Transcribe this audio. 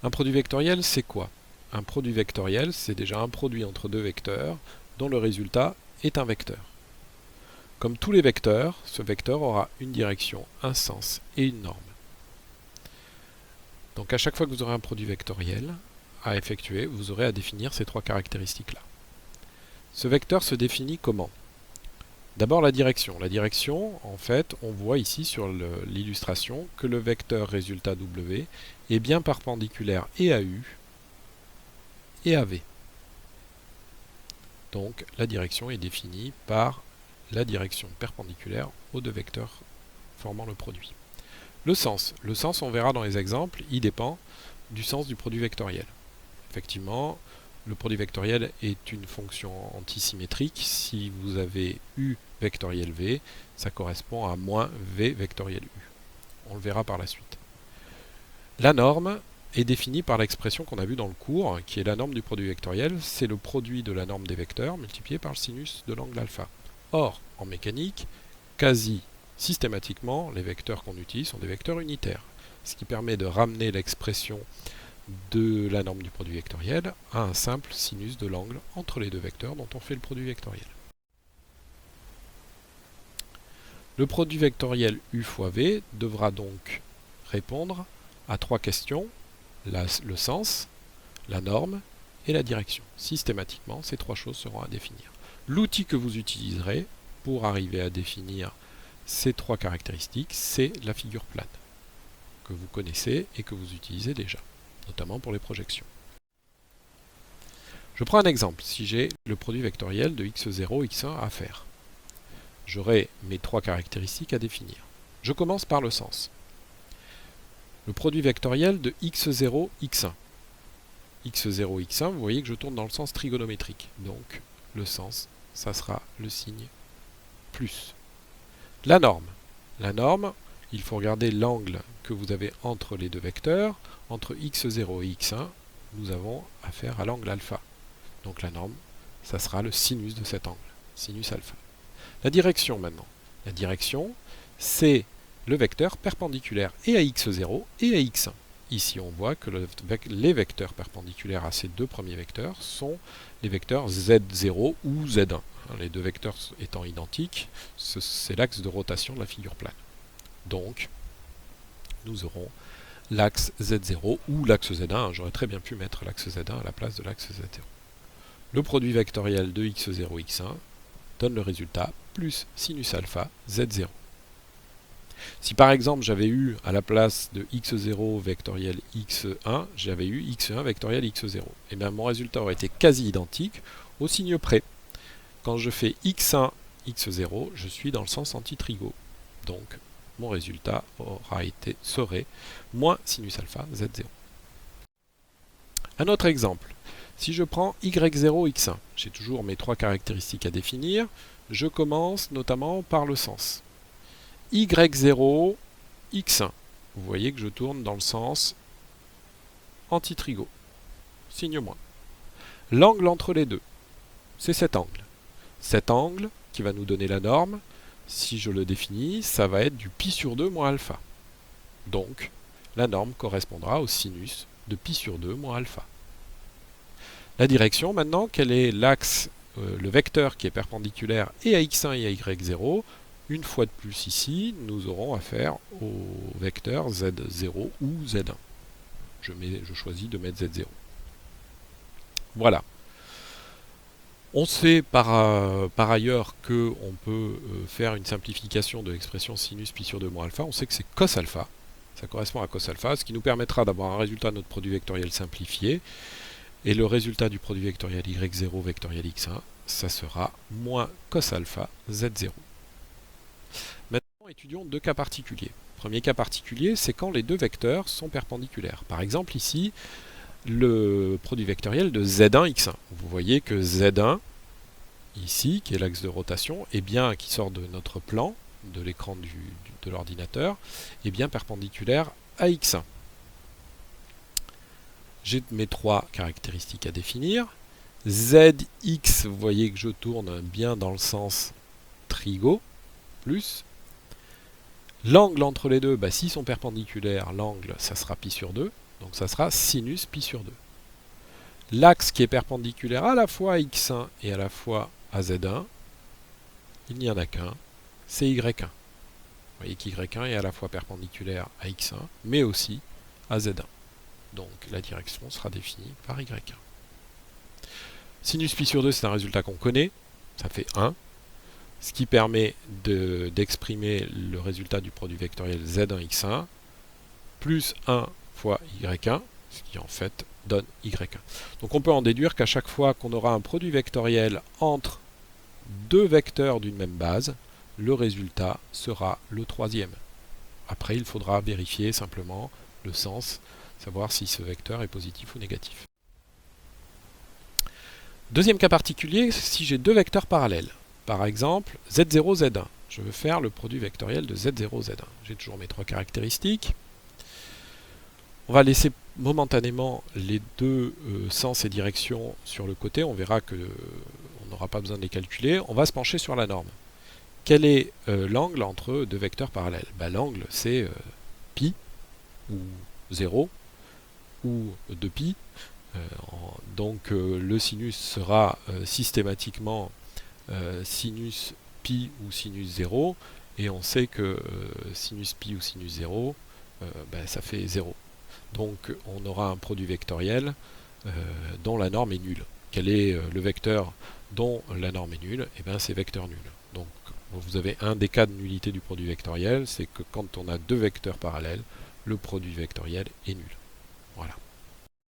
Un produit vectoriel, c'est quoi? Un produit vectoriel, c'est déjà un produit entre deux vecteurs dont le résultat est un vecteur. Comme tous les vecteurs, ce vecteur aura une direction, un sens et une norme. Donc à chaque fois que vous aurez un produit vectoriel à effectuer, vous aurez à définir ces trois caractéristiques-là. Ce vecteur se définit comment? D'abord la direction. La direction, en fait, on voit ici sur l'illustration que le vecteur résultat W est bien perpendiculaire et à U et à V. Donc la direction est définie par la direction perpendiculaire aux deux vecteurs formant le produit. Le sens, on verra dans les exemples, il dépend du sens du produit vectoriel. Effectivement, le produit vectoriel est une fonction antisymétrique. Si vous avez U vectoriel V, ça correspond à moins V vectoriel U. On le verra par la suite. La norme est définie par l'expression qu'on a vue dans le cours, qui est la norme du produit vectoriel. C'est le produit de la norme des vecteurs multiplié par le sinus de l'angle alpha. Or, en mécanique, quasi systématiquement, les vecteurs qu'on utilise sont des vecteurs unitaires, ce qui permet de ramener l'expression de la norme du produit vectoriel à un simple sinus de l'angle entre les deux vecteurs dont on fait le produit vectoriel. Le produit vectoriel U fois V devra donc répondre à trois questions, le sens, la norme et la direction. Systématiquement, ces trois choses seront à définir. L'outil que vous utiliserez pour arriver à définir ces trois caractéristiques, c'est la figure plane, que vous connaissez et que vous utilisez déjà, notamment pour les projections. Je prends un exemple. Si j'ai le produit vectoriel de x0, x1 à faire, j'aurai mes trois caractéristiques à définir. Je commence par le sens. Le produit vectoriel de x0, x1. x0, x1, vous voyez que je tourne dans le sens trigonométrique. Donc, le sens, ça sera le signe plus. La norme. La norme, il faut regarder l'angle que vous avez entre les deux vecteurs. Entre x0 et x1, nous avons affaire à l'angle alpha. Donc la norme, ça sera le sinus de cet angle, sinus alpha. La direction maintenant. La direction, c'est le vecteur perpendiculaire et à x0 et à x1. Ici, on voit que les vecteurs perpendiculaires à ces deux premiers vecteurs sont les vecteurs z0 ou z1. Les deux vecteurs étant identiques, c'est l'axe de rotation de la figure plane. Donc, nous aurons l'axe z0 ou l'axe z1. J'aurais très bien pu mettre l'axe z1 à la place de l'axe z0. Le produit vectoriel de x0, x1 donne le résultat plus sinus alpha z0. Si par exemple j'avais eu à la place de x0 vectoriel x1, j'avais eu x1 vectoriel x0, et bien mon résultat aurait été quasi identique au signe près. Quand je fais x1, x0, je suis dans le sens antitrigo. Donc mon résultat serait moins sinus alpha z0. Un autre exemple. Si je prends y0, x1, j'ai toujours mes trois caractéristiques à définir. Je commence notamment par le sens. y0, x1. Vous voyez que je tourne dans le sens antitrigo. Signe moins. L'angle entre les deux, c'est cet angle. Cet angle qui va nous donner la norme, si je le définis, ça va être du pi sur 2 moins alpha. Donc, la norme correspondra au sinus de pi sur 2 moins alpha. La direction, maintenant, quel est l'axe, le vecteur qui est perpendiculaire et à x1 et à y0? Une fois de plus ici, nous aurons affaire au vecteur z0 ou z1. Je choisis de mettre z0. Voilà. On sait par ailleurs qu'on peut faire une simplification de l'expression sinus pi sur 2 moins alpha. On sait que c'est cos alpha. Ça correspond à cos alpha, ce qui nous permettra d'avoir un résultat de notre produit vectoriel simplifié. Et le résultat du produit vectoriel y0 vectoriel x1, ça sera moins cos alpha z0. Maintenant, étudions deux cas particuliers. Premier cas particulier, c'est quand les deux vecteurs sont perpendiculaires. Par exemple, ici, le produit vectoriel de z1, x1. Vous voyez que z1, ici, qui est l'axe de rotation, est bien, qui sort de notre plan, de l'écran de l'ordinateur, est bien perpendiculaire à x1. J'ai mes trois caractéristiques à définir. Zx, vous voyez que je tourne bien dans le sens trigo, plus. L'angle entre les deux, s'ils sont perpendiculaires, l'angle, ça sera pi sur 2. Donc ça sera sinus pi sur 2. L'axe qui est perpendiculaire à la fois à x1 et à la fois à z1, il n'y en a qu'un, c'est y1. Vous voyez qu'y1 est à la fois perpendiculaire à x1, mais aussi à z1. Donc la direction sera définie par y1. Sinus pi sur 2, c'est un résultat qu'on connaît, ça fait 1, ce qui permet d'exprimer le résultat du produit vectoriel z1x1 plus 1 fois y1, ce qui en fait donne y1. Donc on peut en déduire qu'à chaque fois qu'on aura un produit vectoriel entre deux vecteurs d'une même base, le résultat sera le troisième. Après, il faudra vérifier simplement le sens, savoir si ce vecteur est positif ou négatif. Deuxième cas particulier, si j'ai deux vecteurs parallèles. Par exemple, z0, z1. Je veux faire le produit vectoriel de z0, z1. J'ai toujours mes trois caractéristiques. On va laisser momentanément les deux sens et directions sur le côté. On verra qu'on n'aura pas besoin de les calculer. On va se pencher sur la norme. Quel est l'angle entre deux vecteurs parallèles? L'angle, c'est pi, ou 0, ou 2pi. Donc le sinus sera systématiquement sinus pi ou sinus 0. Et on sait que sinus pi ou sinus 0, ça fait 0. Donc on aura un produit vectoriel dont la norme est nulle. Quel est le vecteur dont la norme est nulle? C'est vecteur nul. Donc vous avez un des cas de nullité du produit vectoriel, c'est que quand on a deux vecteurs parallèles, le produit vectoriel est nul. Voilà.